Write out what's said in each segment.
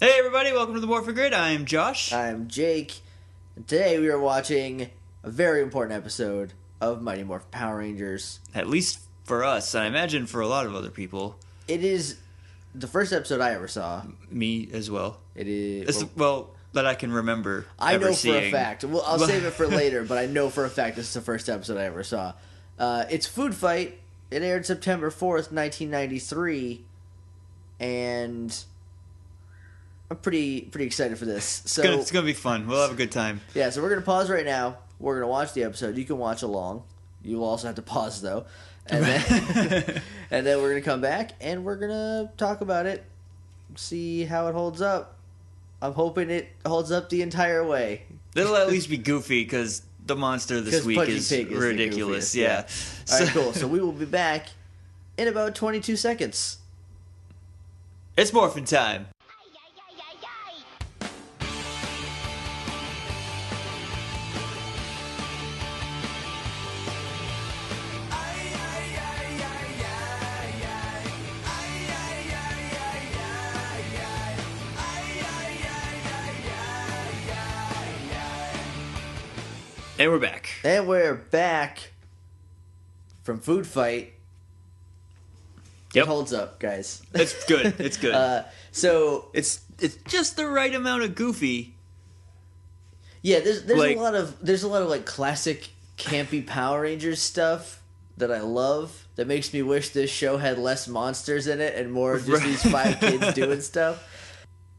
Hey everybody, welcome to the Morphin Grid. I am Josh. I'm Jake. And today we are watching a very important episode of Mighty Morphin Power Rangers. At least for us, and I imagine for a lot of other people. It is the first episode I ever saw. Me as well. It is... It's, that I can remember I know seeing. for a fact. Well, I'll save it for later, but I know for a fact this is the first episode I ever saw. It's Food Fight. It aired September 4th, 1993. And... I'm pretty excited for this. So it's gonna be fun. We'll have a good time. Yeah, so we're gonna pause right now. We're gonna watch the episode. You can watch along. You will also have to pause though, and then and then we're gonna come back and we're gonna talk about it, see how it holds up. I'm hoping it holds up the entire way. It'll at least be goofy because the monster this week is ridiculous. Yeah. All right, cool. So we will be back in about 22 seconds. It's Morphin time. And we're back. And we're back from Food Fight. Yep. It holds up, guys. It's good. It's good. So it's just the right amount of goofy. Yeah, there's like, a lot of like classic campy Power Rangers stuff that I love. That makes me wish this show had less monsters in it and more just these 5 kids doing stuff.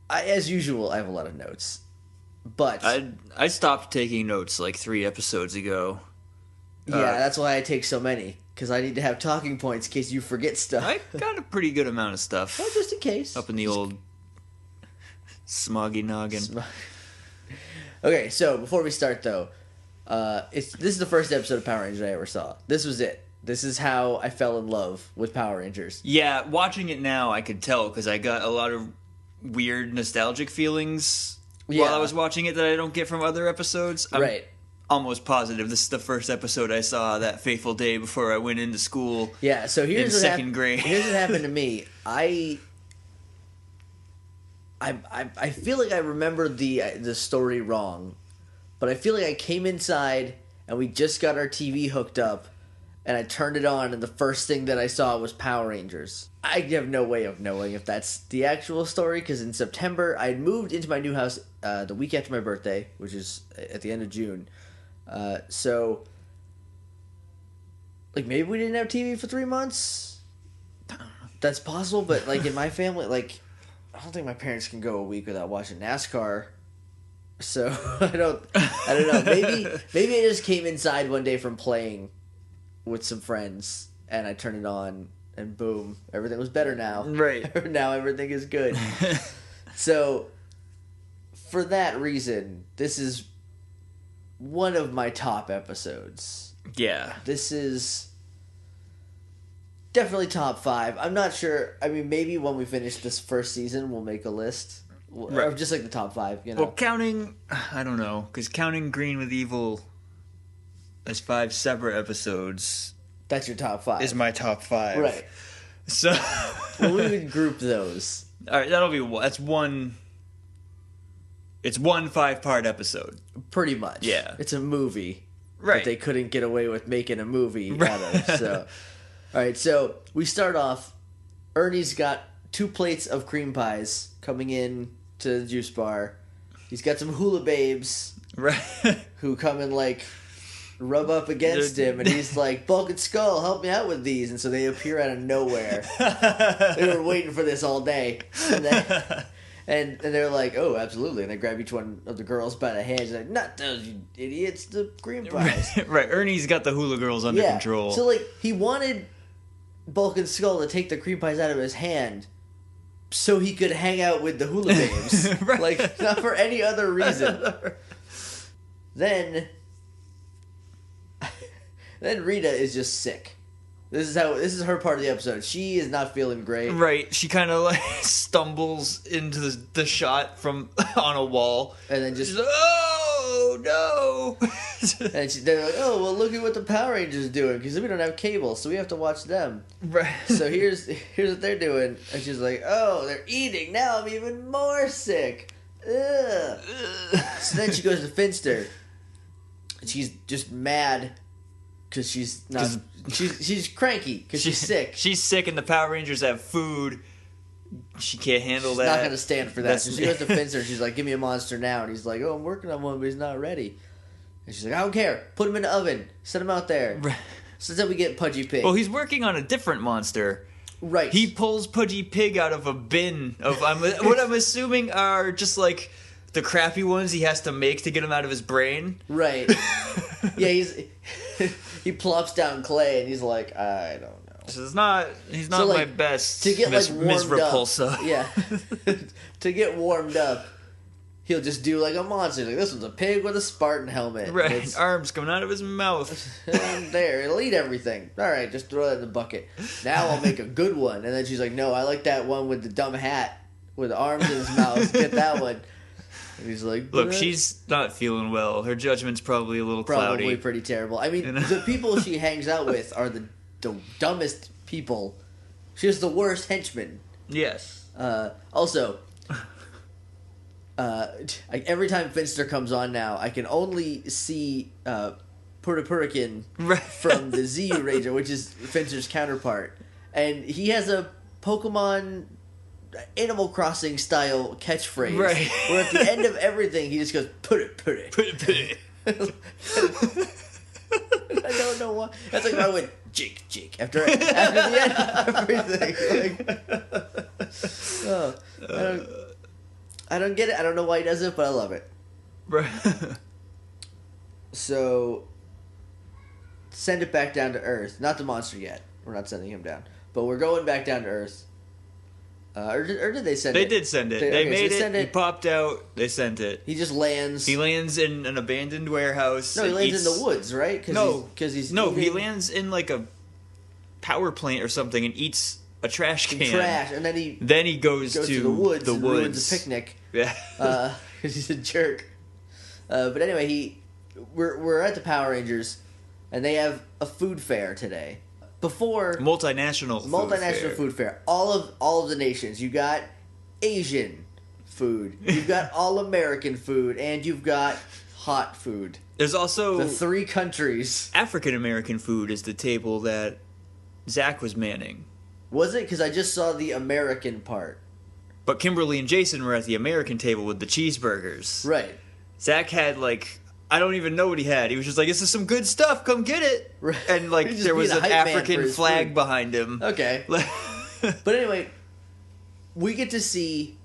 As usual, I have a lot of notes. But I stopped taking notes like 3 episodes ago. Yeah, that's why I take so many, because I need to have talking points in case you forget stuff. I got a pretty good amount of stuff. Well, just in case. Up in the old smoggy noggin. Okay, so before we start though, this is the first episode of Power Rangers I ever saw. This was it. This is how I fell in love with Power Rangers. Yeah, watching it now I could tell because I got a lot of weird nostalgic feelings while I was watching it that I don't get from other episodes. I'm almost positive this is the first episode I saw that fateful day before I went into school. Yeah, so here's in second grade. Here's what happened to me. I feel like I remember the story wrong, but I feel like I came inside and we just got our TV hooked up, and I turned it on, and the first thing that I saw was Power Rangers. I have no way of knowing if that's the actual story, because in September, I had moved into my new house the week after my birthday, which is at the end of June. So, like, maybe we didn't have TV for 3 months? That's possible, but, like, in my family, like, I don't think my parents can go a week without watching NASCAR. So, I don't know. Maybe I just came inside one day from playing with some friends, and I turned it on, and boom, everything was better now. Right. Now everything is good. So, for that reason, this is one of my top episodes. Yeah. This is definitely top 5. I'm not sure. I mean, maybe when we finish this first season, we'll make a list. Right. Or just like the top 5, you know. Well, counting, I don't know, because counting Green with Evil as 5 separate episodes. That's your top 5. Is my top 5. Right. So. Well, we would group those. All right, that'll be that's one. It's one 5-part episode. Pretty much. Yeah. It's a movie. Right. That they couldn't get away with making a movie out of. So, all right. So we start off. Ernie's got 2 plates of cream pies coming in to the juice bar. He's got some hula babes. Right. Who come and like rub up against him, and he's like, "Bulk and Skull, help me out with these." And so they appear out of nowhere. They were waiting for this all day. And they're like, "Oh, absolutely!" And they grab each one of the girls by the hands, and like, "Not those, you idiots! The cream pies." Right. Ernie's got the hula girls under control. So like, he wanted Bulk and Skull to take the cream pies out of his hand, so he could hang out with the hula babes. Right. Like, not for any other reason. Then Rita is just sick. This is her part of the episode. She is not feeling great. Right. She kind of like stumbles into the shot from on a wall, and then just oh no. And they're like, oh, well, look at what the Power Rangers are doing, because we don't have cable, so we have to watch them. Right. So here's what they're doing. And she's like, oh, they're eating. Now I'm even more sick. Ugh. So then she goes to Finster. And she's just mad because she's not. She's cranky because she's sick. She's sick, and the Power Rangers have food. She can't handle that. She's not going to stand for that. So she goes to Finster. She's like, give me a monster now. And he's like, oh, I'm working on one, but he's not ready. And she's like, I don't care. Put him in the oven. Set him out there. So then we get Pudgy Pig. Well, he's working on a different monster. Right. He pulls Pudgy Pig out of a bin of what I'm assuming are just like the crappy ones he has to make to get him out of his brain. Right. Yeah, he plops down clay and he's like, I don't know. So he's not so, like, my best to get like warmed Ms. Repulsa. Up. Yeah. To get warmed up, he'll just do like a monster. Like, this one's a pig with a Spartan helmet. Right. Arms coming out of his mouth. And there, it'll eat everything. All right, just throw it in the bucket. Now I'll make a good one. And then she's like, no, I like that one with the dumb hat with arms in his mouth. Get that one. And he's like, look, she's not feeling well. Her judgment's probably a little cloudy. Probably pretty terrible. I mean, the people she hangs out with are the dumbest people. She has the worst henchmen. Yes. Also, every time Finster comes on now, I can only see Purikin from the Z Ranger, which is Finster's counterpart. And he has a Pokemon Animal Crossing style catchphrase. Right. Where at the end of everything, he just goes, put it. Put it. I don't know why. That's like when I went, Jake, after the end of everything. I don't get it. I don't know why he does it, but I love it. Right. So, send it back down to Earth. Not the monster yet. We're not sending him down. But we're going back down to Earth. Or did they send it? They did send it. They made it. He popped out. They sent it. He just lands. He lands in an abandoned warehouse. No, he lands in the woods, right? He lands in like a power plant or something and eats a trash can. And then he goes to the woods. And ruins a picnic. Yeah, because he's a jerk. But anyway, we're at the Power Rangers, and they have a food fair today. Before multinational food fair. All of the nations. You got Asian food. You've got all American food, and you've got hot food. There's also the 3 countries. African American food is the table that Zach was manning. Was it? Because I just saw the American part. But Kimberly and Jason were at the American table with the cheeseburgers. Right. Zach had like, I don't even know what he had. He was just like, this is some good stuff. Come get it. Right. And like there was an African flag behind him. Okay. But anyway, we get to see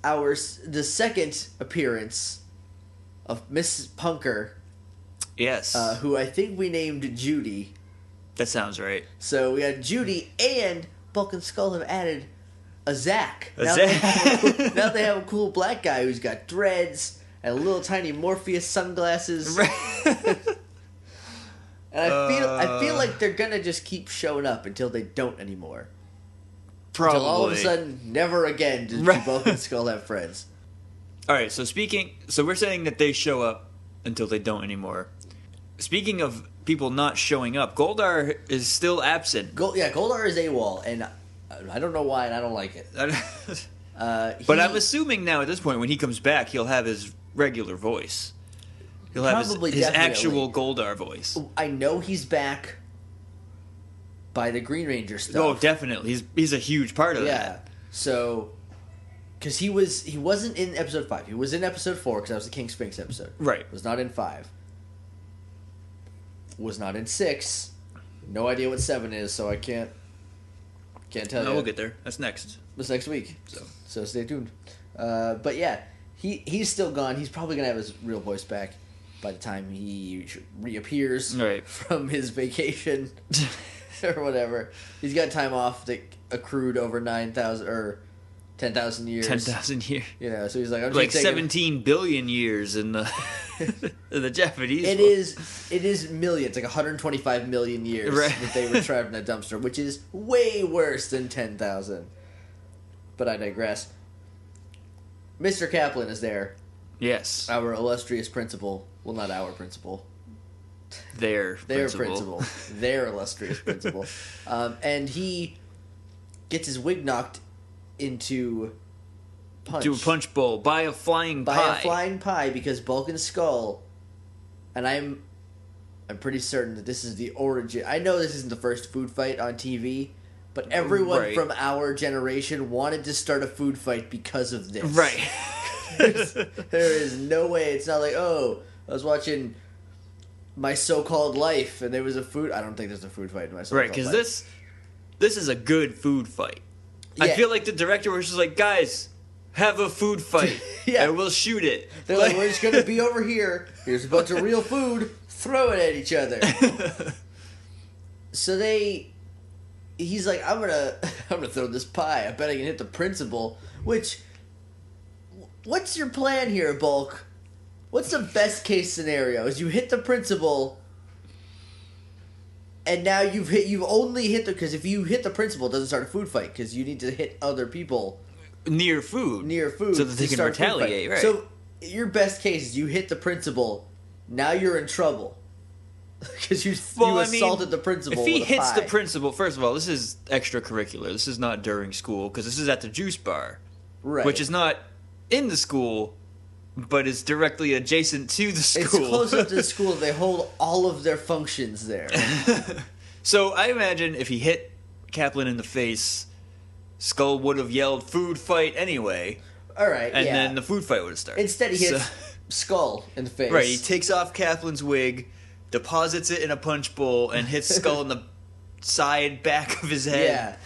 the second appearance of Miss Punker. Yes. Who I think we named Judy. That sounds right. So we had Judy and Bulk and Skull have added a Zach. Now they have a cool black guy who's got dreads and little tiny Morpheus sunglasses. Right. And I feel like they're gonna just keep showing up until they don't anymore. Probably. Until all of a sudden, never again do Bulk and Skull have friends. All right. So we're saying that they show up until they don't anymore. Speaking of people not showing up, Goldar is still absent. Goldar is AWOL, and I don't know why, and I don't like it. But I'm assuming now at this point, when he comes back, he'll have his regular voice. He'll have his actual Goldar voice. I know he's back by the Green Ranger stuff. Oh, definitely. He's a huge part of that. Yeah. So, because he wasn't in episode 5. He was in episode 4 because that was the King Sphinx episode. Right. Was not in 5. Was not in 6. No idea what 7 is, so I can't tell you. No, we'll get there. That's next. That's next week. So stay tuned. But yeah, he's still gone. He's probably gonna have his real voice back by the time he reappears from his vacation or whatever. He's got time off that accrued over 9,000 or 10,000 years. 10,000 years. You know, so he's like, I'm like 17 billion years in the in the Japanese. It is millions, like 125 million years that they were trapped in a dumpster, which is way worse than 10,000. But I digress. Mr. Kaplan is there. Yes. Our illustrious principal. Well, not our principal. Their principal. Their illustrious principal. And he gets his wig knocked into to a punch bowl by a flying pie. By a flying pie, because Bulk and Skull, and I'm pretty certain that this is the origin. I know this isn't the first food fight on TV, but everyone from our generation wanted to start a food fight because of this. Right. There is no way. It's not like, oh, I was watching My So-Called Life, and there was a food... I don't think there's a food fight in My So-Called Life. Right, because this is a good food fight. Yeah. I feel like the director was just like, guys, have a food fight, and we'll shoot it. They're like, we're just going to be over here. Here's a bunch of real food. Throw it at each other. So he's like, I'm gonna throw this pie. I bet I can hit the principal. Which, what's your plan here, Bulk? What's the best case scenario? Is you hit the principal, and now you've only hit because if you hit the principal, it doesn't start a food fight because you need to hit other people near food, so that they can retaliate. Right. So your best case is you hit the principal. Now you're in trouble because you assaulted the principal. If he hits the principal, first of all, this is extracurricular. This is not during school because this is at the juice bar, right? Which is not in the school, but is directly adjacent to the school. It's close up to the school. They hold all of their functions there. So I imagine if he hit Kaplan in the face, Skull would have yelled "food fight" anyway. All right, and then the food fight would have started. Instead, he hits Skull in the face. Right, he takes off Kaplan's wig, deposits it in a punch bowl, and hits Skull in the side back of his head. Yeah.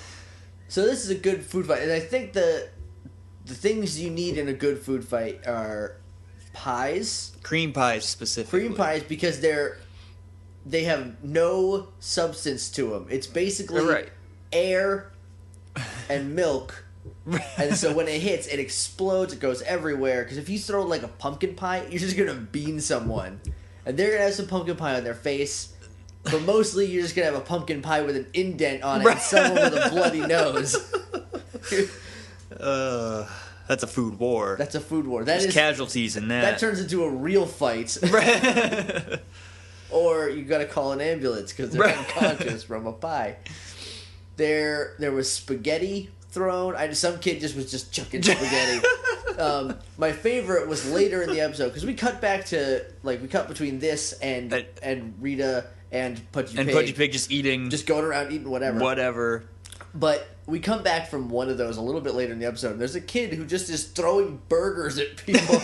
So this is a good food fight, and I think the things you need in a good food fight are pies, cream pies specifically. Cream pies because they have no substance to them. It's basically air and milk. And so when it hits, it explodes, it goes everywhere. Because if you throw like a pumpkin pie, you're just going to bean someone. And they're going to have some pumpkin pie on their face. But mostly you're just going to have a pumpkin pie with an indent on it and someone with a bloody nose. That's a food war. That's a food war. There's casualties in that. That turns into a real fight. Or you got to call an ambulance because they're unconscious from a pie. There was spaghetti thrown. Some kid was just chucking spaghetti. My favorite was later in the episode because we cut back to we cut between this and Rita and Pudgy Pig. And Pudgy Pig just going around eating whatever. But we come back from one of those a little bit later in the episode, and there's a kid who just is throwing burgers at people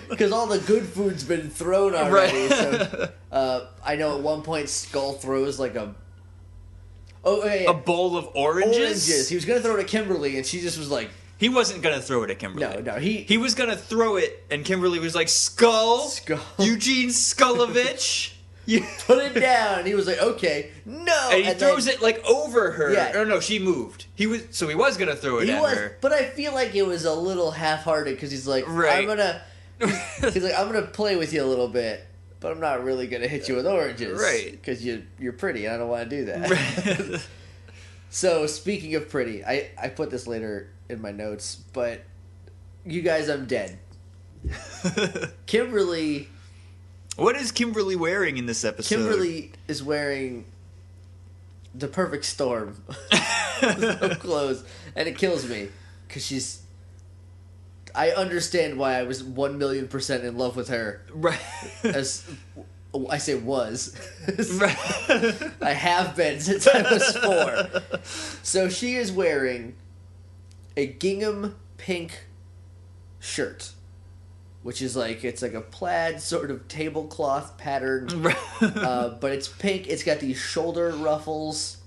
because all the good food's been thrown already. So I know at one point Skull throws a bowl of oranges? He was going to throw it at Kimberly, and she just was like... He wasn't going to throw it at Kimberly. No. He was going to throw it, and Kimberly was like, Skull? Eugene Skullovich? You put it down. And he was like, okay, no. And he throws it over her. Yeah. Oh, no, she moved. He was going to throw it at her. But I feel like it was a little half-hearted, because he's like, I'm going to play with you a little bit. But I'm not really going to hit you with oranges. Right. Because you're pretty, and I don't want to do that. Right. So, speaking of pretty, I put this later in my notes, but you guys, I'm dead. Kimberly... What is Kimberly wearing in this episode? Kimberly is wearing the perfect storm of clothes, and it kills me, because she's... I understand why I was 1,000,000% in love with her. Right. As I say was. I have been since I was 4. So she is wearing a gingham pink shirt, which is it's a plaid sort of tablecloth pattern. But it's pink. It's got these shoulder ruffles.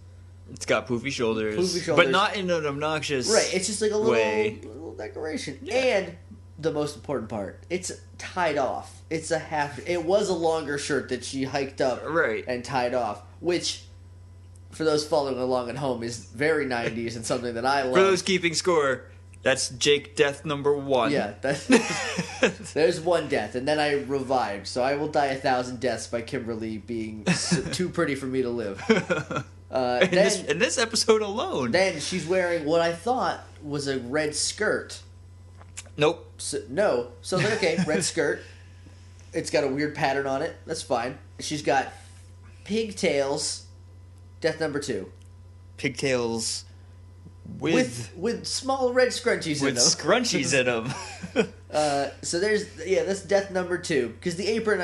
It's got poofy shoulders. But not in an obnoxious Right, it's just a little way. Little decoration. Yeah. And the most important part, it's tied off. It's a half... It was a longer shirt that she hiked up and tied off, which, for those following along at home, is very 90s and something that I love. For those keeping score, that's Jake death number 1. Yeah, there's one death, and then I revived, so I will die 1,000 deaths by Kimberly being too pretty for me to live. In this episode alone. Then she's wearing what I thought was a red skirt. Nope. No. So I was like, okay, red skirt. It's got a weird pattern on it. That's fine. She's got pigtails. Death number 2. Pigtails with small red scrunchies in them. With scrunchies in them. So that's death number 2. Because the apron,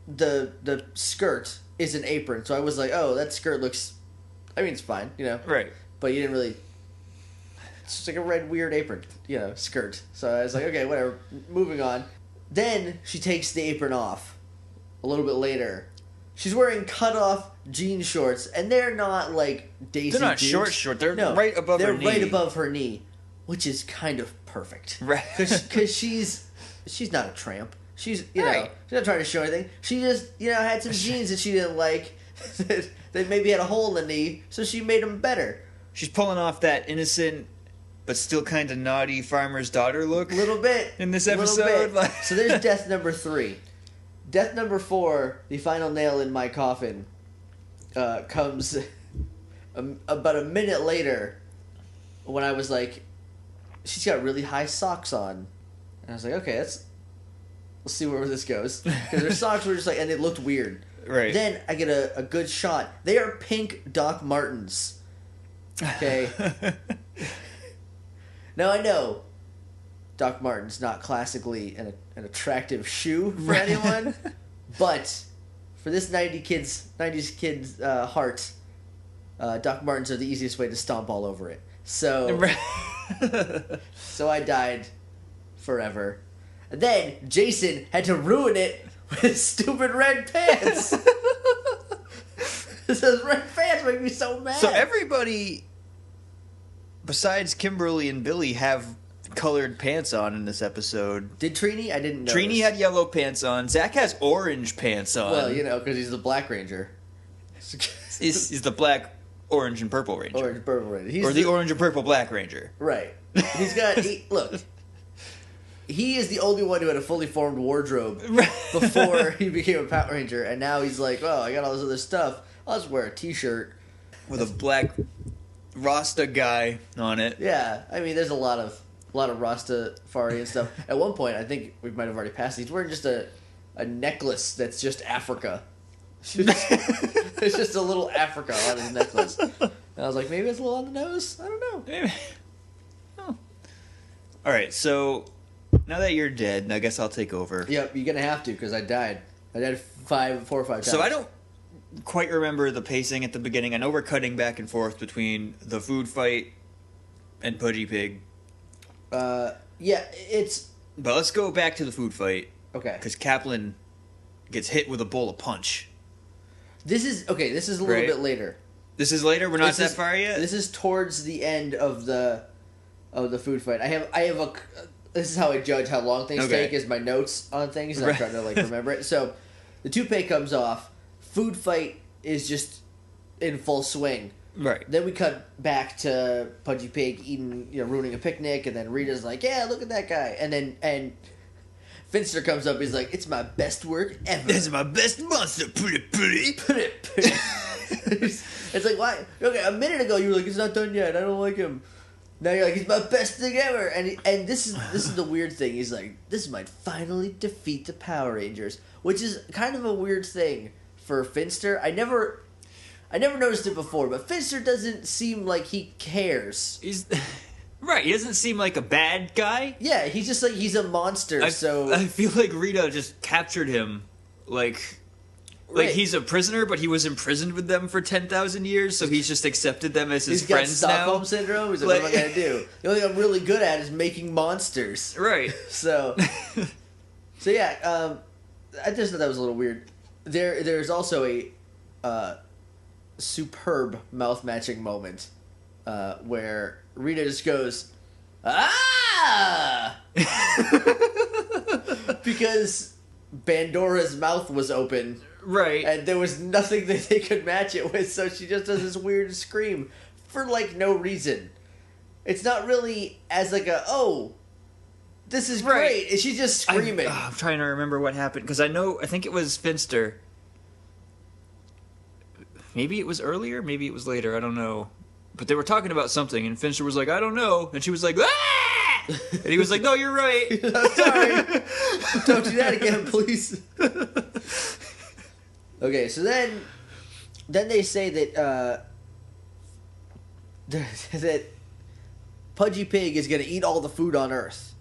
the skirt is an apron. So I was like, oh, that skirt looks, I mean, it's fine, Right. But you didn't really, it's just like a red weird apron, skirt. So I was like, okay, whatever, moving on. Then she takes the apron off a little bit later. She's wearing cut-off jean shorts, and they're not like Daisy They're not Dukes. short. They're right above her knee. They're right above her knee, which is kind of perfect. Right. Because she's not a tramp. She's, right. She's not trying to show anything. She just, had some jeans that she didn't like that maybe had a hole in the knee, so she made them better. She's pulling off that innocent but still kind of naughty farmer's daughter look. A little bit. In this episode. So there's death number 3. Death number 4, the final nail in my coffin, comes about a minute later when I was like, she's got really high socks on. And I was like, okay, let's see where this goes. Because her socks were just like, and it looked weird. Right. Then I get a good shot. They are pink Doc Martens. Okay. Now I know Doc Martens not classically an attractive shoe for anyone, but for this 90s kids heart, Doc Martens are the easiest way to stomp all over it. So, so I died forever. And then Jason had to ruin it with stupid red pants. Those red pants make me so mad. So everybody, besides Kimberly and Billy, have colored pants on in this episode. Did Trini? I didn't know. Trini had yellow pants on. Zach has orange pants on. Well, because he's the Black Ranger. He's the black, orange, and purple Ranger. Orange, purple Ranger. Or the orange and purple Black Ranger. Right. He's got... look, he is the only one who had a fully formed wardrobe before he became a Power Ranger, and now he's like, oh, I got all this other stuff. I'll just wear a t-shirt. With a black Rasta guy on it. Yeah. I mean, there's a lot of Rastafari and stuff. At one point, I think we might have already passed. He's wearing just a necklace that's just Africa. It's just a little Africa on his necklace. And I was like, maybe it's a little on the nose. I don't know. Maybe. Oh. All right, so now that you're dead, I guess I'll take over. Yep, you're gonna have to because I died. I died 4 or 5 times. So I don't quite remember the pacing at the beginning. I know we're cutting back and forth between the food fight and Pudgy Pig. Yeah, it's... But let's go back to the food fight. Okay. Because Kaplan gets hit with a bowl of punch. This is a little bit later. This is later? We're not that far yet? This is towards the end of the food fight. I have a... This is how I judge how long things take, is my notes on things, and I'm trying to remember it. So, the toupee comes off. Food fight is just in full swing. Right. Then we cut back to Pudgy Pig eating, ruining a picnic, and then Rita's like, yeah, look at that guy. And Finster comes up, he's like, it's my best work ever. It's my best monster, pretty. It's like, why? Okay, a minute ago you were like, it's not done yet, I don't like him. Now you're like, he's my best thing ever. And this is the weird thing. He's like, this might finally defeat the Power Rangers, which is kind of a weird thing for Finster. I never noticed it before, but Finster doesn't seem like he cares. Right, he doesn't seem like a bad guy. Yeah, he's just like, he's a monster, I feel like Rita just captured him, like he's a prisoner, but he was imprisoned with them for 10,000 years, so he's just accepted them as his friends now. He's got Stockholm Syndrome, he's like, what am I gonna do? The only thing I'm really good at is making monsters. Right. So yeah, I just thought that was a little weird. There's also a superb mouth matching moment where Rita just goes, ah, because Bandora's mouth was open, right, and there was nothing that they could match it with, so she just does this weird scream for no reason. It's not really as this is great. Right. She's just screaming. I'm trying to remember what happened because I think it was Finster. Maybe it was earlier, maybe it was later, I don't know. But they were talking about something, and Finster was like, I don't know. And she was like, ah! And he was like, no, you're right. I'm sorry. Don't do that again, please. Okay, so then they say that that Pudgy Pig is going to eat all the food on Earth.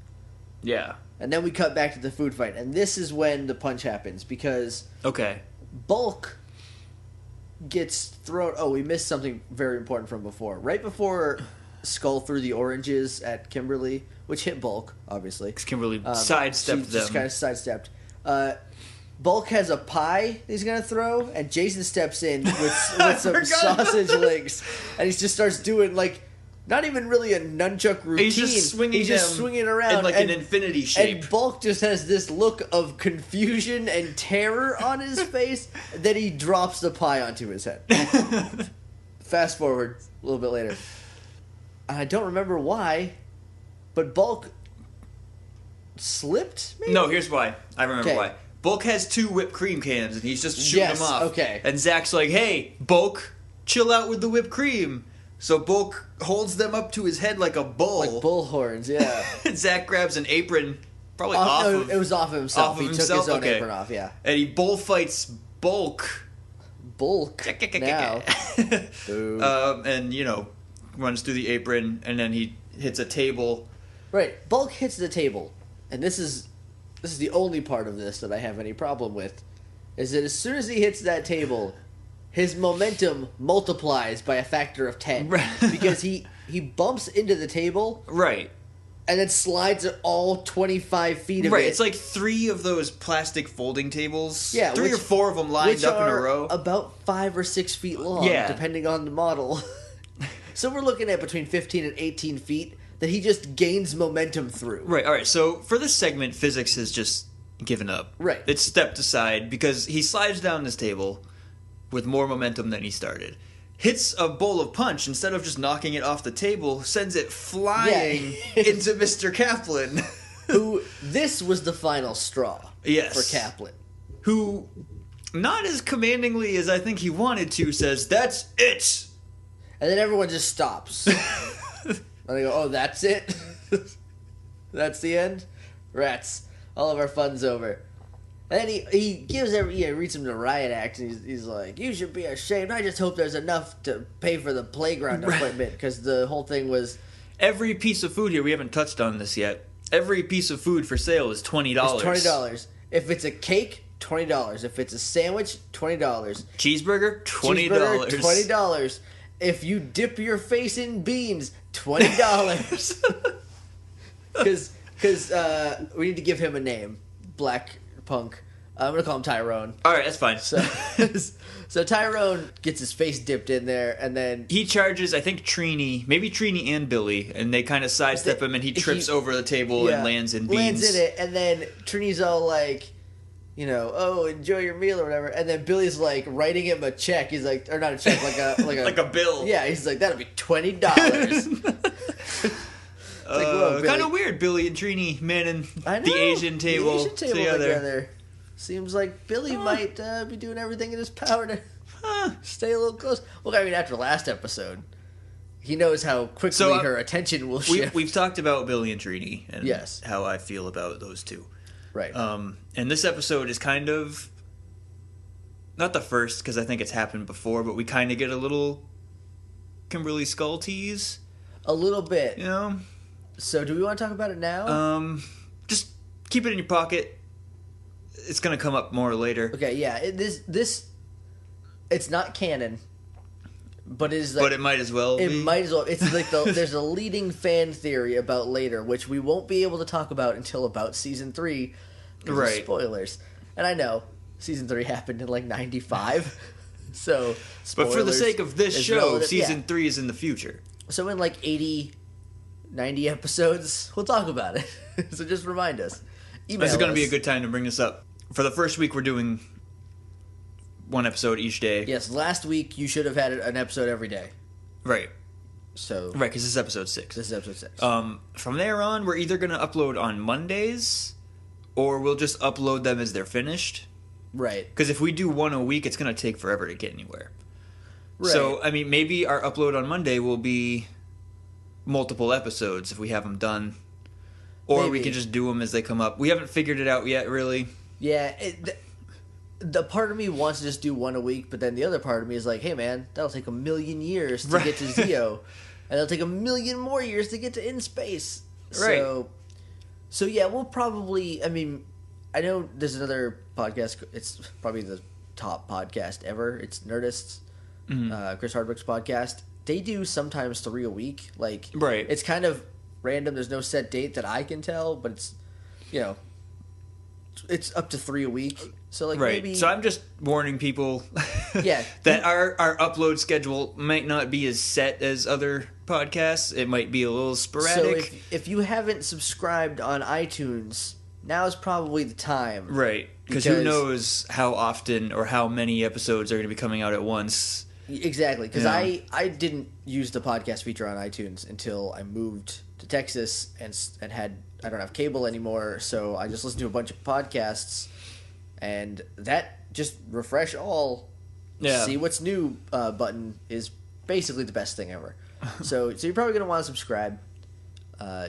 Yeah. And then we cut back to the food fight. And this is when the punch happens, because Bulk gets thrown... Oh, we missed something very important from before. Right before Skull threw the oranges at Kimberly, which hit Bulk, obviously. Because Kimberly sidestepped them. Just kind of sidestepped. Bulk has a pie he's going to throw, and Jason steps in with some sausage links. And he just starts doing, like, not even really a nunchuck routine. He's just swinging around. In, like, an infinity shape. And Bulk just has this look of confusion and terror on his face that he drops the pie onto his head. Fast forward a little bit later. I don't remember why, but Bulk slipped, maybe? No, here's why. I remember why. Bulk has 2 whipped cream cans, and he's just shooting them off. Okay. And Zach's like, hey, Bulk, chill out with the whipped cream. So Bulk holds them up to his head like a bull. Like bull horns, yeah. And Zach grabs an apron, probably off of... It was off of himself. Off of he himself? took his own apron off, yeah. And he bullfights Bulk. Bulk now. And, you know, runs through the apron, and then he hits a table. Right. Bulk hits the table. And this is the only part of this that I have any problem with, is that as soon as he hits that table, his momentum multiplies by a factor of 10. Right. Because he bumps into the table. Right. And then slides it all 25 feet of it. Right, it's like 3 of those plastic folding tables. Yeah, 3 or 4 of them lined up in a row. About 5 or 6 feet long, depending on the model. So we're looking at between 15 and 18 feet that he just gains momentum through. Right, alright, so for this segment, physics has just given up. Right. It's stepped aside because he slides down this table with more momentum than he started. Hits a bowl of punch, instead of just knocking it off the table, sends it flying into Mr. Kaplan. Who, this was the final straw for Kaplan. Who, not as commandingly as I think he wanted to, says, "That's it!" And then everyone just stops. And they go, oh, that's it? That's the end? Rats. All of our fun's over. And then he gives reads him the riot act, and he's like, you should be ashamed. I just hope there's enough to pay for the playground equipment, because the whole thing was... Every piece of food here, we haven't touched on this yet, every piece of food for sale is $20. It's $20. If it's a cake, $20. If it's a sandwich, $20. Cheeseburger, $20. $20. If you dip your face in beans, $20. Because we need to give him a name. Black Punk. I'm going to call him Tyrone. Alright, that's fine. So Tyrone gets his face dipped in there, and then... He charges, I think, maybe Trini and Billy, and they kind of sidestep him, and he trips over the table and lands in beans. Lands in it, and then Trini's all like... You know, oh, enjoy your meal or whatever. And then Billy's like writing him a check. He's like, or not a check, like a like a bill. Yeah, he's like, that'll be $20. Kind of weird, Billy and Trini manning the Asian table, together. Seems like Billy might be doing everything in his power to stay a little close. Well, I mean, after last episode, he knows how quickly her attention will shift. We've talked about Billy and Trini and yes. how I feel about those two. Right. And this episode is kind of not the first, because I think it's happened before, but we kind of get a little Kimberly Skull tease. A little bit. You know? So do we want to talk about it now? Just keep it in your pocket. It's going to come up more later. Okay, yeah. This it's not canon. But it is like, but it might as well be. It might as well. It's like there's a leading fan theory about later, which we won't be able to talk about until about season 3. Right. Spoilers. And I know season 3 happened in like 95. So spoilers. But for the sake of this show, relative, season 3 is in the future. So in like 80, 90 episodes, we'll talk about it. So just remind us. This is going to be a good time to bring this up. For the first week, we're doing 1 episode each day. Yes, last week you should have had an episode every day. Right. So right, because this is episode 6. This is episode 6. From there on, we're either going to upload on Mondays, or we'll just upload them as they're finished. Right. Because if we do 1 a week, it's going to take forever to get anywhere. Right. So, I mean, maybe our upload on Monday will be multiple episodes if we have them done. Or Maybe. we can just do them as they come up. We haven't figured it out yet, really. Yeah, the part of me wants to just do one a week, but then the other part of me is like, hey man, that'll take 1,000,000 years to get to Zeo, and it'll take 1,000,000 more years to get to In Space. Right. So yeah, we'll probably. I mean, I know there's another podcast. It's probably the top podcast ever. It's Nerdists, Chris Hardwick's podcast. They do sometimes 3 a week. Like, right. It's kind of random. There's no set date that I can tell, but it's, it's up to 3 a week. So like maybe. So I'm just warning people. Yeah. That our upload schedule might not be as set as other podcasts. It might be a little sporadic. So if you haven't subscribed on iTunes, now is probably the time. Right. Because who knows how often or how many episodes are going to be coming out at once. Exactly. Because I didn't use the podcast feature on iTunes until I moved to Texas and I don't have cable anymore, so I just listened to a bunch of podcasts, and that just refresh all, see what's new button is basically the best thing ever. So you're probably going to want to subscribe,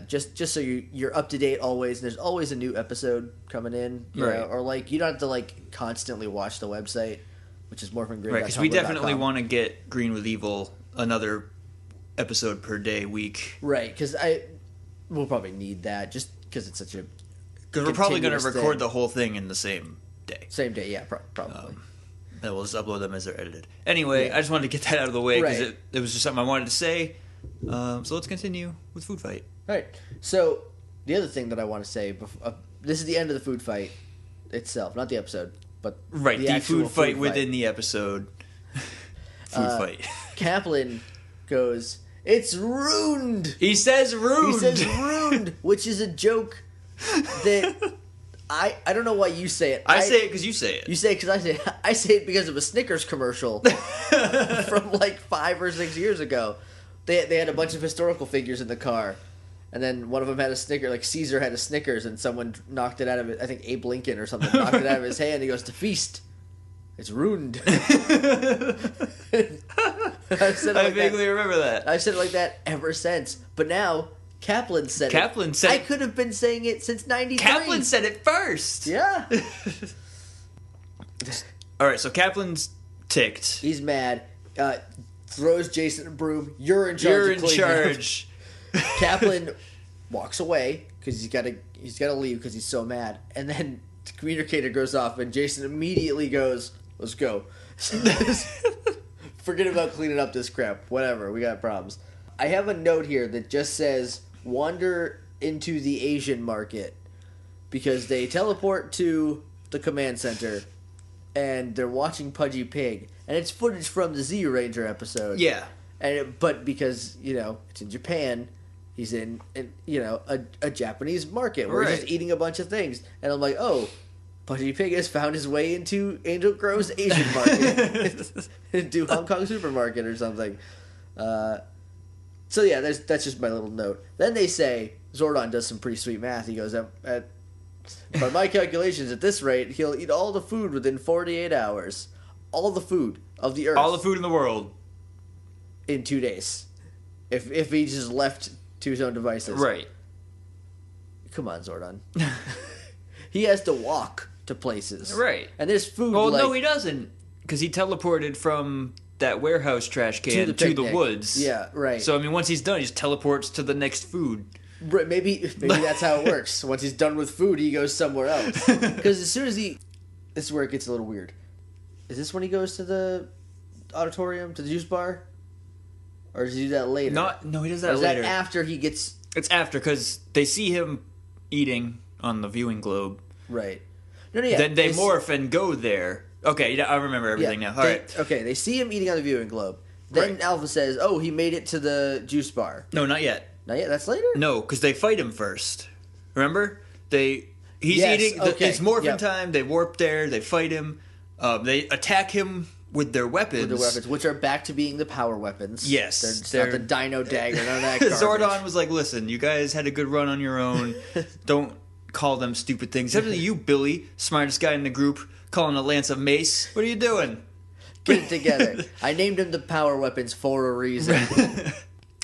just so you're up to date always. There's always a new episode coming in, you know, or like you don't have to like constantly watch the website, which is Morphin. Right, because we definitely want to get Green with Evil another episode per day week. Right, because we'll probably need that just because it's such a. Because we're probably going to record the whole thing in the same day. Same day, yeah, probably. And we'll just upload them as they're edited. Anyway, I just wanted to get that out of the way because it was just something I wanted to say. So let's continue with Food Fight. All right. So the other thing that I want to say, this is the end of the food fight itself, not the episode, but the food fight within the episode. Food fight. Kaplan goes, "It's ruined." He says ruined. He says ruined, which is a joke that I don't know why you say it. I say it because you say it. You say it because I say it. I say it because of a Snickers commercial from like 5 or 6 years ago. They had a bunch of historical figures in the car, and then one of them had a Snickers, like Caesar had a Snickers, and someone knocked it out of it. I think Abe Lincoln or something knocked it out of his hand. He goes, "To feast. It's ruined." I vaguely remember that. I've said it like that ever since. But now Kaplan said it. I could have been saying it since '93. Kaplan said it first. Yeah. All right, so Kaplan's ticked. He's mad. Throws Jason a broom. You're in charge. You're in charge. Kaplan walks away because he's got to leave because he's so mad. And then the communicator goes off, and Jason immediately goes, "Let's go." Forget about cleaning up this crap. Whatever, we got problems. I have a note here that just says, "Wander into the Asian market," because they teleport to the command center, and they're watching Pudgy Pig. And it's footage from the Z Ranger episode. Yeah. But because, it's in Japan, he's in a Japanese market where he's just eating a bunch of things. And I'm like, oh, Pudgy Pig has found his way into Angel Grove's Asian market. into Hong Kong supermarket or something. So yeah, that's just my little note. Then they say, Zordon does some pretty sweet math. He goes, by my calculations, at this rate, he'll eat all the food within 48 hours. All the food of the Earth. All the food in the world. In 2 days. If he just left to his own devices. Right. Come on, Zordon. He has to walk to places. Right. And there's food no, he doesn't. Because he teleported from that warehouse trash can to the woods. Yeah, right. So, once he's done, he just teleports to the next food. Right, maybe that's how it works. Once he's done with food, he goes somewhere else. Because as soon as this is where it gets a little weird. Is this when he goes to the auditorium, to the juice bar? Or does he do that later? No, he does that later. Or is that after he gets... It's after, because they see him eating on the viewing globe. Right. No, yeah. Then they morph and go there. Okay, I remember everything now. All right. Okay, they see him eating on the viewing globe. Then Alpha says, oh, he made it to the juice bar. No, not yet. Not yet? That's later? No, because they fight him first. Remember? He's eating... Okay. It's Morphin time. They warp there. They fight him. They attack him with their weapons. Which are back to being the power weapons. Yes. They're not the Dino Dagger, none of that garbage. Zordon was like, listen, you guys had a good run on your own. Don't call them stupid things. Especially you, Billy, smartest guy in the group, calling a lance a mace. What are you doing? Get it together. I named them the power weapons for a reason.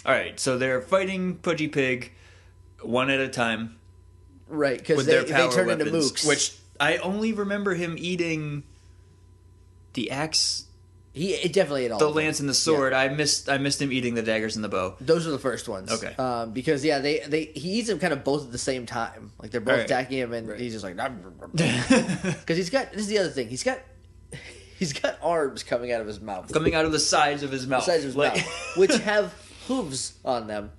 Alright, so they're fighting Pudgy Pig one at a time. Right, because they turn into mooks. Which I only remember him eating the axe. He definitely ate all the of them. lance and the sword. Yeah. I missed him eating the daggers and the bow. Those are the first ones. Okay. Because he eats them kind of both at the same time. Like they're both attacking him, and he's just like, because this is the other thing. He's got arms coming out of his mouth. Coming out of the sides of his mouth. Which have hooves on them.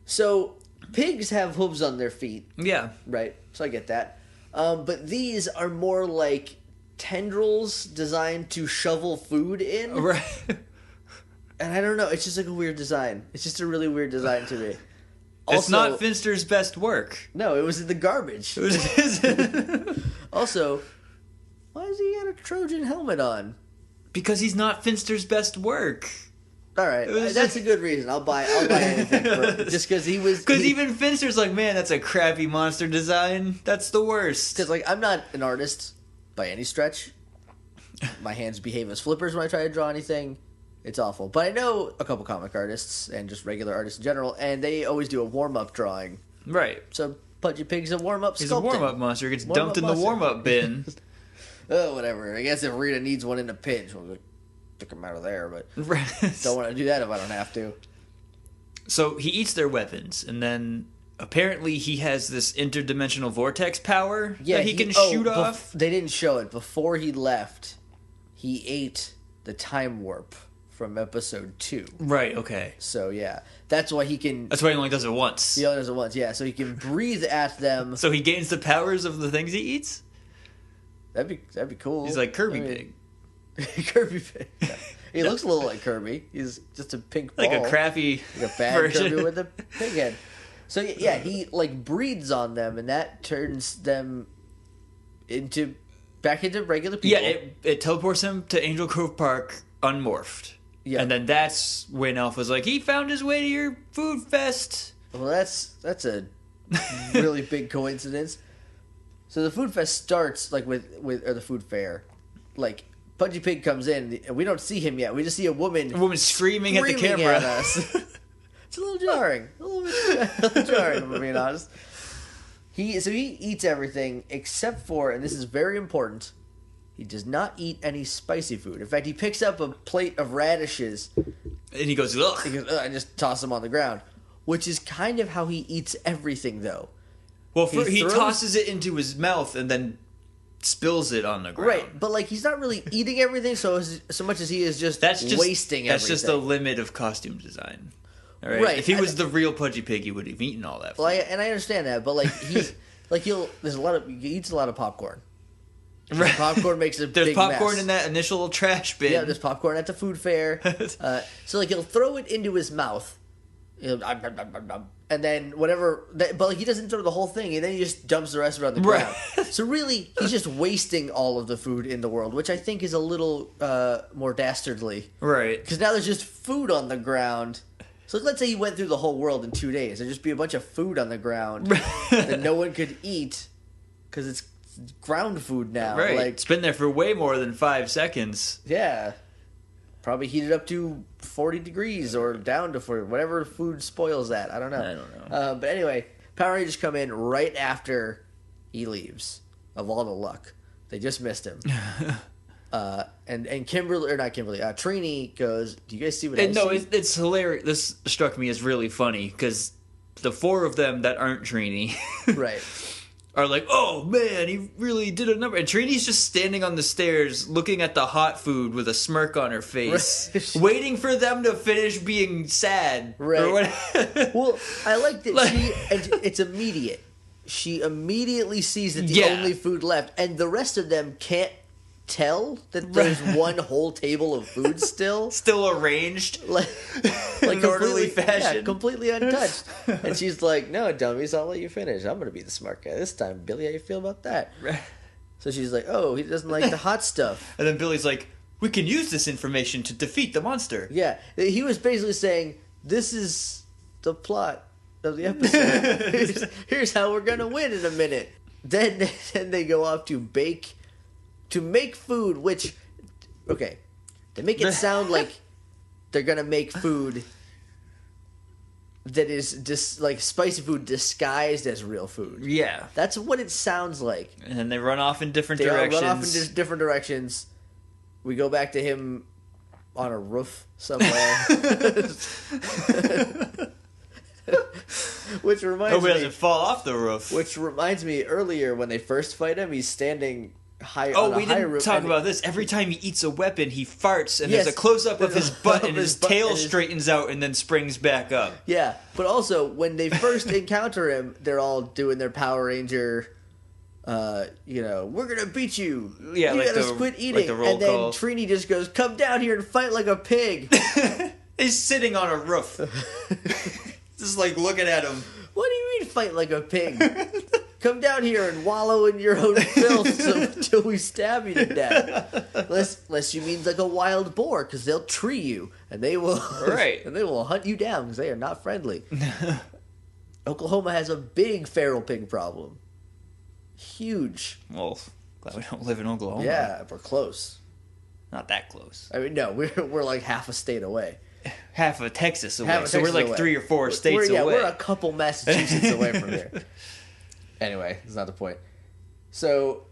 So pigs have hooves on their feet. Yeah. Right. So I get that. But these are more like tendrils designed to shovel food in. Right. And I don't know. It's just like a weird design. It's just a really weird design to me. It's not Finster's best work. No, it was in the garbage. It was Also, why does he got a Trojan helmet on? Because he's not Finster's best work. All right, that's a good reason. I'll buy anything for it. Just because he was. Because even Finster's like, man, that's a crappy monster design. That's the worst. Because like I'm not an artist by any stretch. My hands behave as flippers when I try to draw anything. It's awful. But I know a couple comic artists and just regular artists in general, and they always do a warm-up drawing. Right. So Pudgy Pig's a warm-up sculpting. He's a warm-up monster. He gets dumped in the warm-up bin. Oh, whatever. I guess if Rita needs one in a pinch, we'll stick him out of there, but don't want to do that if I don't have to. So he eats their weapons, and then apparently he has this interdimensional vortex power that he can shoot off. They didn't show it. Before he left, he ate the time warp from episode 2. Right, okay. So, yeah. That's why he can... That's why he only does it once. He only does it once, yeah. So he can breathe at them. So he gains the powers of the things he eats? That'd be cool. He's like Kirby Pig. Kirby Pig. Yeah. He looks a little like Kirby. He's just a pink ball. Like a crappy like a bad version. Kirby with a pig head. So yeah, he like breathes on them, and that turns them back into regular people. Yeah, it teleports him to Angel Grove Park unmorphed. Yeah. And then that's when Alpha's like, he found his way to your food fest. Well, that's a really big coincidence. So the food fest starts like with or the food fair, like Pudgy Pig comes in and we don't see him yet. We just see a woman screaming at the camera at us. It's a little jarring, a little bit jarring, if I'm being honest. He eats everything except for, and this is very important, he does not eat any spicy food. In fact, he picks up a plate of radishes and he goes, ugh. And just tosses them on the ground, which is kind of how he eats everything, though. Well, he tosses it into his mouth and then spills it on the ground. Right, but like he's not really eating everything so much as he is just wasting everything. That's just the limit of costume design. All right. If he was the real Pudgy Pig, he would have eaten all that food. Well, I understand that, but like he's like he eats a lot of popcorn. Right. Popcorn makes a big mess. There's popcorn in that initial trash bin. Yeah, there's popcorn at the food fair. So like he'll throw it into his mouth. And then whatever, but like he doesn't throw the whole thing, and then he just dumps the rest of it on the ground. So really, he's just wasting all of the food in the world, which I think is a little more dastardly. Right. Because now there's just food on the ground. So let's say he went through the whole world in 2 days. There'd just be a bunch of food on the ground that no one could eat because it's ground food now. Right. Like, it's been there for way more than 5 seconds. Yeah. Probably heated up to 40 degrees or down to 40, whatever food spoils that. I don't know. But anyway, Power Rangers come in right after he leaves, of all the luck. They just missed him. And Kimberly, or not Kimberly, Trini goes, do you guys see what I see? No, it's hilarious. This struck me as really funny because the 4 of them that aren't Trini right. are like, oh man, he really did a number. And Trini's just standing on the stairs looking at the hot food with a smirk on her face, right. Waiting for them to finish being sad. Right. Well, I like that it's immediate. She immediately sees that the only food left, and the rest of them can't tell that there's one whole table of food still arranged like in orderly fashion, completely untouched. And she's like, no dummies, I'll let you finish, I'm gonna be the smart guy this time. Billy, how you feel about that? So she's like, oh, he doesn't like the hot stuff. And then Billy's like, we can use this information to defeat the monster. Yeah, he was basically saying, this is the plot of the episode. here's how we're gonna win in a minute. Then they go off to make food, which, okay, they make it sound like they're gonna make food that is just like spicy food disguised as real food. Yeah. That's what it sounds like. And then they run off in different directions. They run off in different directions. We go back to him on a roof somewhere. Which reminds Hope he me... doesn't fall off the roof. Which reminds me, earlier when they first fight him, he's standing... we didn't talk about this. Every time he eats a weapon, he farts, and there's a close-up of his butt, and his tail straightens out and then springs back up. Yeah, but also, when they first encounter him, they're all doing their Power Ranger, we're gonna beat you. Yeah, you gotta quit eating. And then Trini just goes, come down here and fight like a pig. He's sitting on a roof. Just like looking at him. What do you mean fight like a pig? Come down here and wallow in your own filth until we stab you to death. Unless you mean like a wild boar, because they'll tree you and they will and they will hunt you down because they are not friendly. Oklahoma has a big feral pig problem. Huge. Well, glad we don't live in Oklahoma. Yeah, we're close. Not that close. I mean, no, we're like half a state away. Half of Texas away. So we're like 3 or 4 states away. Yeah, we're a couple Massachusetts away from here. Anyway, that's not the point. So,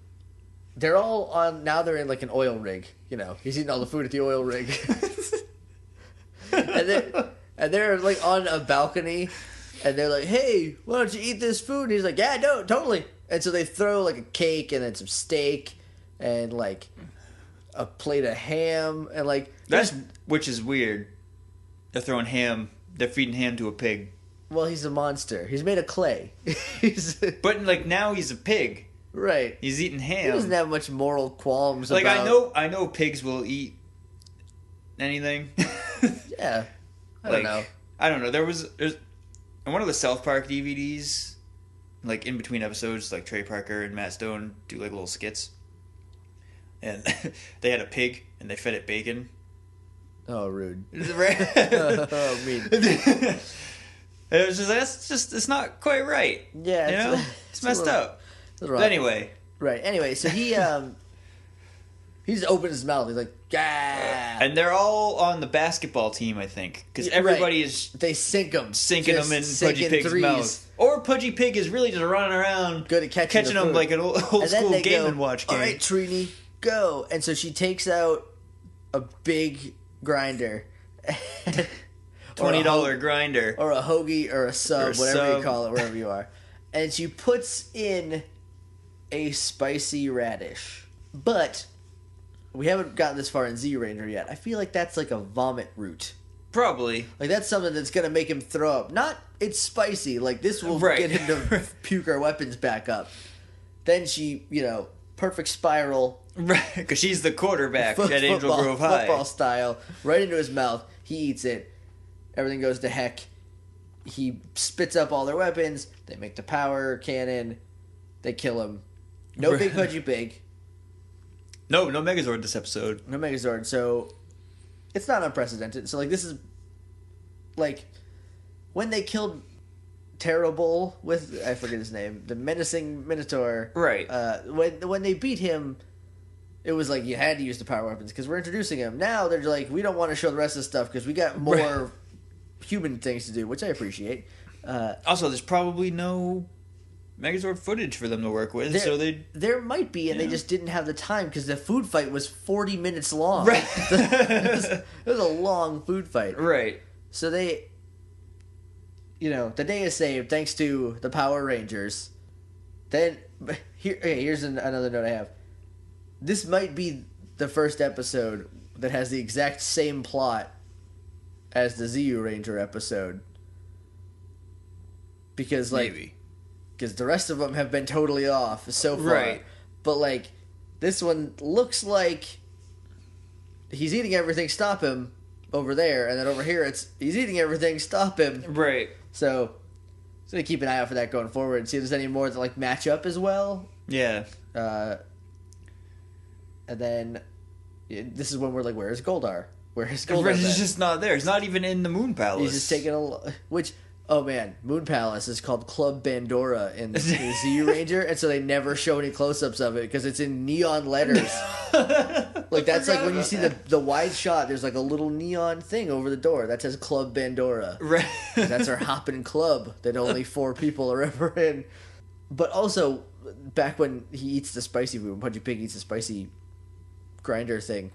they're all on... Now they're in, like, an oil rig. You know, he's eating all the food at the oil rig. and they're, like, on a balcony. And they're like, hey, why don't you eat this food? And he's like, yeah, no, totally. And so they throw, like, a cake and then some steak. And, like, a plate of ham. And, like... Which is weird. They're throwing ham... They're feeding ham to a pig. Well, he's a monster. He's made of clay. But, like, now he's a pig. Right. He's eating ham. He doesn't have much moral qualms like, about... I know pigs will eat anything. Yeah. I don't know. I don't know. There's on one of the South Park DVDs, like, in between episodes, like, Trey Parker and Matt Stone do, like, little skits. And they had a pig, and they fed it bacon. Oh, rude. Right? Oh, mean. It was just it's not quite right. Yeah, it's messed up. But anyway, right. Anyway, so he just opens his mouth. He's like, "Gah!" And they're all on the basketball team, I think, because everybody is sinking them in Pudgy Pig's mouth. Or Pudgy Pig is really just running around, good at catching them like an old school Game and Watch game. All right, Trini, go! And so she takes out a big grinder. $20 grinder. Or a hoagie or a sub, whatever you call it, wherever you are. And she puts in a spicy radish. But we haven't gotten this far in Z Ranger yet. I feel like that's like a vomit root. Probably. Like that's something that's going to make him throw up. Not it's spicy. Like this will get him to puke our weapons back up. Then she, perfect spiral. Right, because she's the quarterback at Angel Grove High. Football style. Right into his mouth. He eats it. Everything goes to heck. He spits up all their weapons. They make the power cannon. They kill him. No big Pudgy Pig. No Megazord this episode. No Megazord. So it's not unprecedented. So like this is like when they killed Terrible with I forget his name, the menacing Minotaur. Right. When they beat him, it was like you had to use the power weapons because we're introducing him. Now they're like we don't want to show the rest of the stuff because we got more human things to do, which I appreciate. Also, there's probably no Megazord footage for them to work with, there might be, and they just didn't have the time because the food fight was 40 minutes long. Right, it was a long food fight. Right. So they, the day is saved thanks to the Power Rangers. Then here's another note I have. This might be the first episode that has the exact same plot as the ZU Ranger episode. Because, maybe. Because the rest of them have been totally off so far. Right. But, this one looks like he's eating everything, stop him, over there. And then over here, he's eating everything, stop him. Right. So keep an eye out for that going forward. See if there's any more that, match up as well. Yeah. And then, this is when we're like, where's Goldar? Where's Goldar? He's just not there. He's not even in the Moon Palace. He's just taking which, oh man, Moon Palace is called Club Bandora in ZU Ranger, and so they never show any close-ups of it because it's in neon letters. Like, that's like when you see the wide shot, there's like a little neon thing over the door that says Club Bandora. Right. That's our hopping club that only 4 people are ever in. But also, back when he eats the spicy food, when Pudgy Pig eats the spicy grinder thing,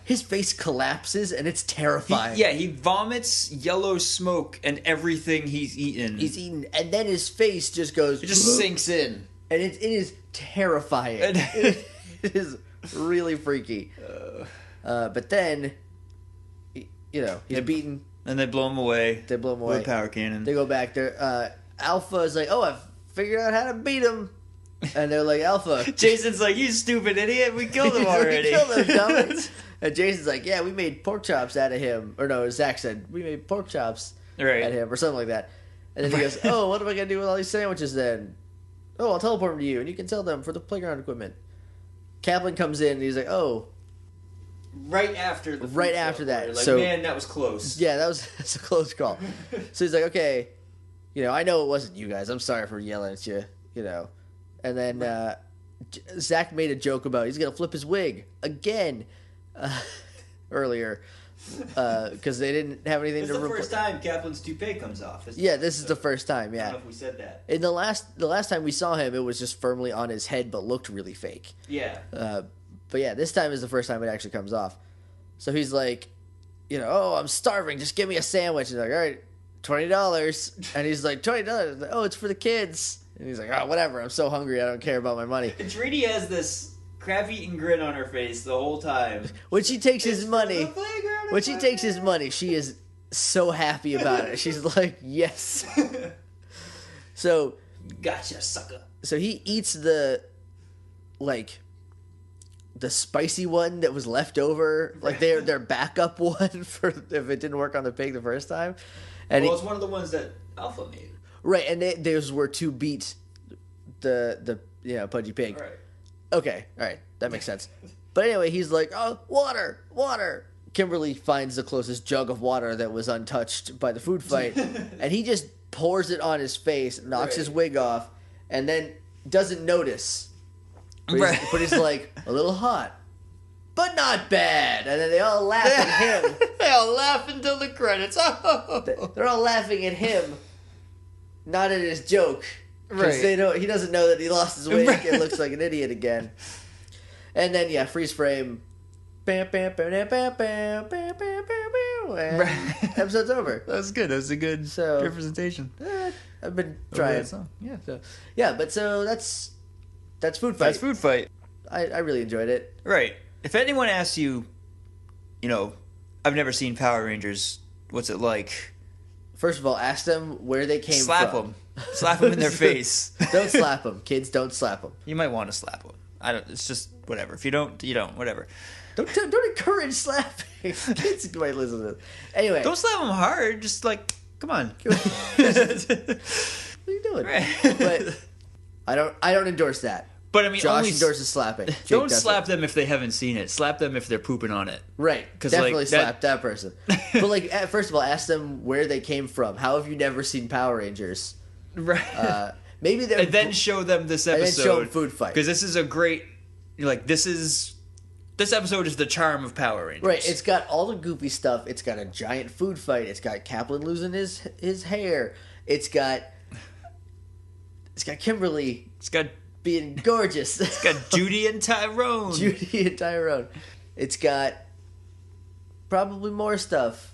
his face collapses and it's terrifying. He vomits yellow smoke and everything he's eaten. And then his face just goes... It just sinks in. And it is terrifying. It is really freaky. But then, he's beaten. And they blow him away. They blow him away. With a power cannon. They go back there. Alpha is like, I've figured out how to beat him. And they're like, Alpha. Jason's like, you stupid idiot. We killed him already. We killed him, dumbass. And Jason's like, yeah, we made pork chops out of him. Or no, Zach said, we made pork chops at him. Or something like that. And then he goes, oh, what am I going to do with all these sandwiches then? Oh, I'll teleport them to you, and you can sell them for the playground equipment. Kaplan comes in, and he's like, oh. Right after that. Like, so, man, that was close. Yeah, that's a close call. So he's like, okay, I know it wasn't you guys. I'm sorry for yelling at you, And then Zach made a joke about he's going to flip his wig again earlier. Because they didn't have anything to... This is the first time Kaplan's toupee comes off. This is the first time, yeah. I don't know if we said that. In the last time we saw him, it was just firmly on his head, but looked really fake. Yeah. But yeah, this time is the first time it actually comes off. So he's like, oh, I'm starving, just give me a sandwich. And he's like, all right, $20. And he's like, $20? Like, oh, it's for the kids. And he's like, oh, whatever, I'm so hungry, I don't care about my money. And Tridi has this crab-eating grin on her face the whole time. When she takes his money, she is so happy about it. She's like, yes. So, gotcha, sucker. So he eats the spicy one that was left over, like their backup one for if it didn't work on the pig the first time. And it's one of the ones that Alpha made. Right, and those were to beat the Pudgy Pig. Right. Okay, all right, that makes sense. But anyway, he's like, oh, water. Kimberly finds the closest jug of water that was untouched by the food fight, and he just pours it on his face, knocks his wig off, and then doesn't notice. But he's like, a little hot, but not bad. And then they all laugh at him. They all laugh until the credits. They're all laughing at him, not at his joke. Because he doesn't know that he lost his wig and looks like an idiot again. And then, freeze frame. Bam, bam, bam, bam, bam, bam, bam, bam, bam, and episode's over. That was good. That was a good representation. I've been trying. Yeah. But that's Food Fight. That's Food Fight. I really enjoyed it. Right. If anyone asks you, I've never seen Power Rangers, what's it like? First of all, ask them where they came Slap from. Slap them in their face. Don't slap them, kids. Don't slap them. You might want to slap them. It's just whatever. If you don't, you don't. Whatever. Don't encourage slapping. Kids might listen to this. Anyway, don't slap them hard. Just come on. What are you doing? Right. But I don't endorse that. But I mean, Josh endorses slapping. Don't slap them if they haven't seen it. Slap them if they're pooping on it. Right. Definitely slap that person. But first of all, ask them where they came from. How have you never seen Power Rangers? Right. Maybe they're... And then show them this episode. And then show them Food Fight. Because this is a great... This episode is the charm of Power Rangers. Right. It's got all the goofy stuff. It's got a giant food fight. It's got Kaplan losing his hair. It's got Kimberly. It's got... being gorgeous. It's got Judy and Tyrone. It's got probably more stuff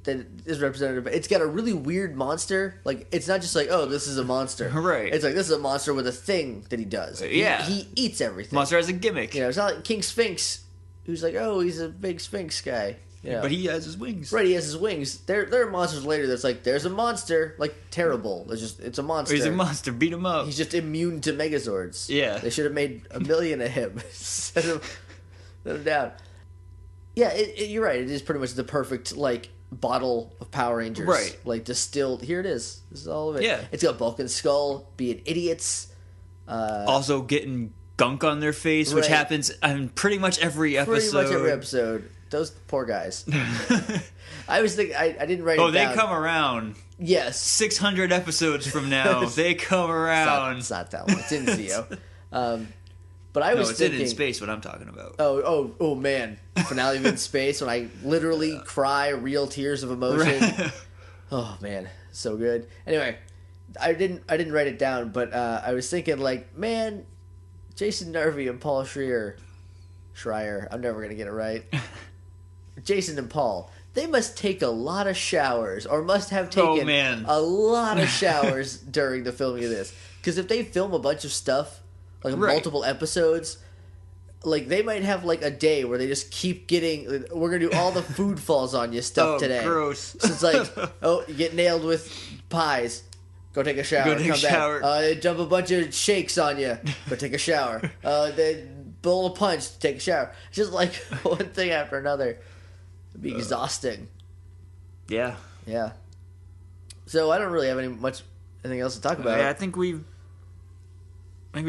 that is represented. It's got a really weird monster. It's not just this is a monster. Right. It's this is a monster with a thing that he does. He eats everything. Monster has a gimmick. It's not like King Sphinx, who's he's a big Sphinx guy. But he has his wings. Right, he has his wings. There are monsters later that's there's a monster, terrible. It's a monster. He's a monster, beat him up. He's just immune to Megazords. Yeah. They should have made 1 million of him. Set him down. Yeah, you're right. It is pretty much the perfect, bottle of Power Rangers. Right. Distilled. Here it is. This is all of it. Yeah. It's got Bulk and Skull being idiots. Also getting gunk on their face, which happens on pretty much every episode. Those poor guys. I was thinking, I didn't write it down. Oh, they come around. Yes. 600 episodes from now, they come around. It's not that long. It's in Zeo. But I was thinking... in space, what I'm talking about. Oh, man. Finale of In Space, when I literally cry real tears of emotion. Oh, man. So good. Anyway, I didn't write it down, but I was thinking, like, man, Jason Nervy and Paul Schreier, I'm never going to get it right. Jason and Paul, they must take a lot of showers, or must have taken a lot of showers during the filming of this. Because if they film a bunch of stuff, like multiple episodes, like they might have like a day where they just keep getting, we're going to do all the food falls on you stuff today. Gross. So it's like, you get nailed with pies. Go take a shower. Go take a shower. They dump a bunch of shakes on you. Go take a shower. They bowl a punch. Take a shower. Just like one thing after another. It'd be exhausting. Yeah. Yeah. So I don't really have anything else to talk about. Yeah, I think we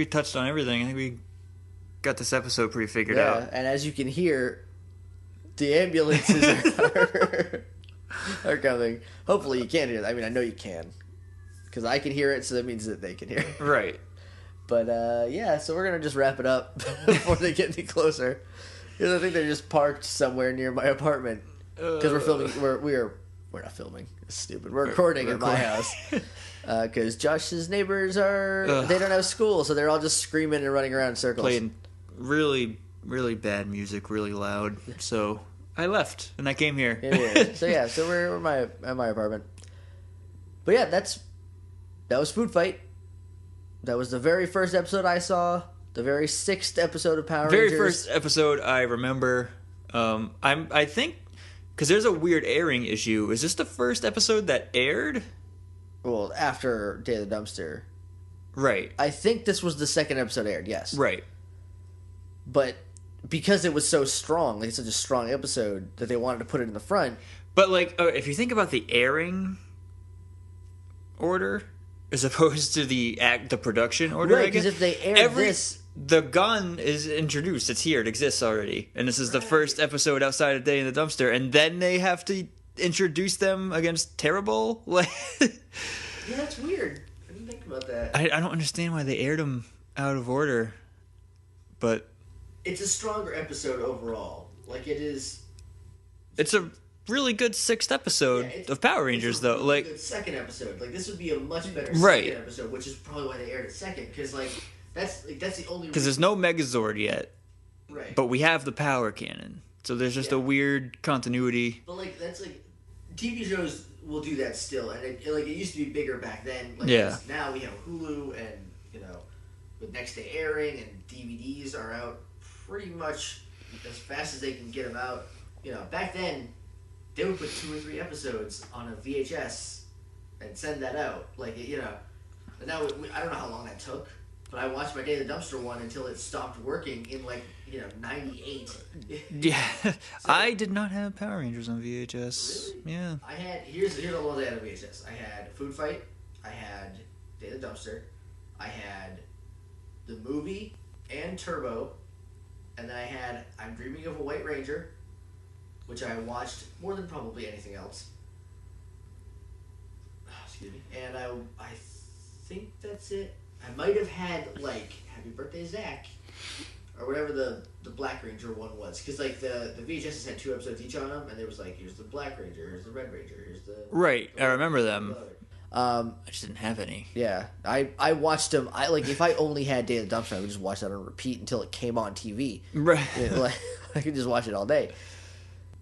touched on everything. I think we got this episode pretty figured out. Yeah, and as you can hear, the ambulances are coming. Hopefully you can hear that. I mean, I know you can. Because I can hear it, so that means that they can hear it. Right. But, yeah, so we're going to just wrap it up before they get any closer. Because I think they're just parked somewhere near my apartment. Because we're filming. We're not filming. It's stupid. We're recording at my house. Because Josh's neighbors they don't have school, so they're all just screaming and running around in circles. Playing really, really bad music, really loud. So I left, and I came here. Yeah. So we're at my apartment. But yeah, that was Food Fight. That was the very first episode I saw. The very 6th episode of Power Rangers. Very first episode I remember. I think because there's a weird airing issue. Is this the first episode that aired? Well, after Day of the Dumpster. Right. I think this was the second episode aired. Yes. Right. But because it was so strong, like such a strong episode, that they wanted to put it in the front. But like, if you think about the airing order as opposed to the production order, right? Because if they air the gun is introduced. It's here. It exists already, and this is the first episode outside of Day in the Dumpster, and then they have to introduce them against Terrible. Like, yeah, that's weird. I didn't think about that. I don't understand why they aired them out of order, but it's a stronger episode overall. Like it is. It's a really good 6th episode of Power Rangers, though. Like good 2nd episode. Like this would be a much better 2nd episode, which is probably why they aired it second. Because that's the only. Because there's no Megazord yet, right? But we have the power cannon, so there's just a weird continuity. But that's TV shows will do that still, and it used to be bigger back then. Now we have Hulu, and with next day airing, and DVDs are out pretty much as fast as they can get them out. Back then they would put 2 or 3 episodes on a VHS and send that out. And now I don't know how long that took, but I watched my Day of the Dumpster one until it stopped working in 98. Yeah, so, I did not have Power Rangers on VHS. Really? Yeah. I had here's all the ones I had on VHS. I had Food Fight. I had Day of the Dumpster. I had the movie and Turbo, and then I had I'm Dreaming of a White Ranger, which I watched more than probably anything else. Oh, excuse me. And I think that's it. I might have had Happy Birthday Zach, or whatever the Black Ranger one was, because the VHS had 2 episodes each on them, and there was here's the Black Ranger, here's the Red Ranger, here's the I remember them. I just didn't have any. Yeah, I watched them. If I only had Day of the Dumpster, I would just watch that on repeat until it came on TV. Right. I could just watch it all day.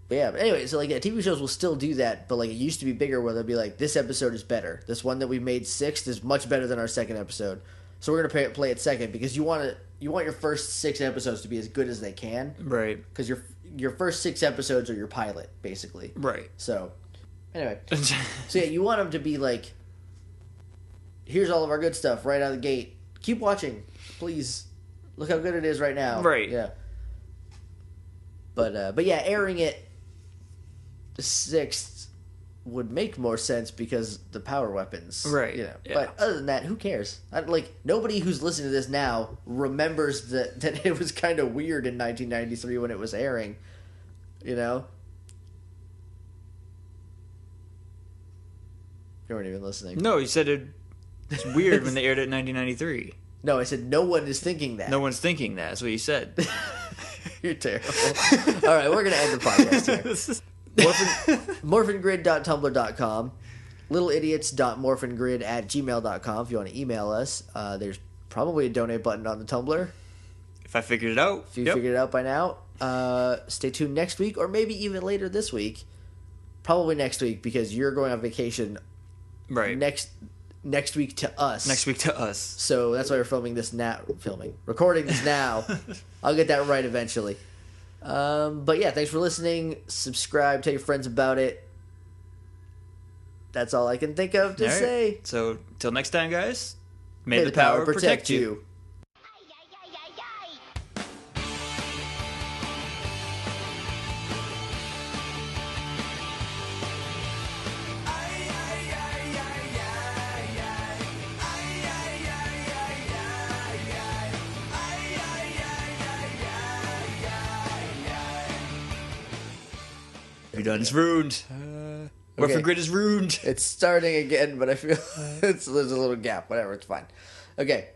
But anyway, so TV shows will still do that, but it used to be bigger where they'll be this episode is better. This one that we made 6th is much better than our 2nd episode. So we're gonna play it second because you want your first 6 episodes to be as good as they can, right? Because your first 6 episodes are your pilot, basically, right? So anyway, you want them to be here's all of our good stuff right out of the gate. Keep watching, please. Look how good it is right now, right? Yeah. But yeah, airing it the 6th would make more sense because the power weapons, right? Yeah. But other than that, who cares? Nobody who's listening to this now remembers that it was kind of weird in 1993 when it was airing. You weren't even listening. No, you said it's weird when they aired it in 1993. No, I said no one is thinking that. No one's thinking that. That's what you said. You're terrible. All right, we're going to end the podcast here. Morphingrid.tumblr.com. littleidiots.morphingrid@gmail.com if you want to email us. There's probably a donate button on the Tumblr. If I figured it out. If you figured it out by now. Stay tuned next week, or maybe even later this week. Probably next week, because you're going on vacation next week to us. Next week to us. So that's why we're recording this now. I'll get that right eventually. But yeah, thanks for listening. Subscribe, tell your friends about it. That's all I can think of to say. So, till next time, guys, may the power protect you. You're done. It's ruined. Morphin Grid is ruined. It's starting again, but I feel there's a little gap. Whatever, it's fine. Okay.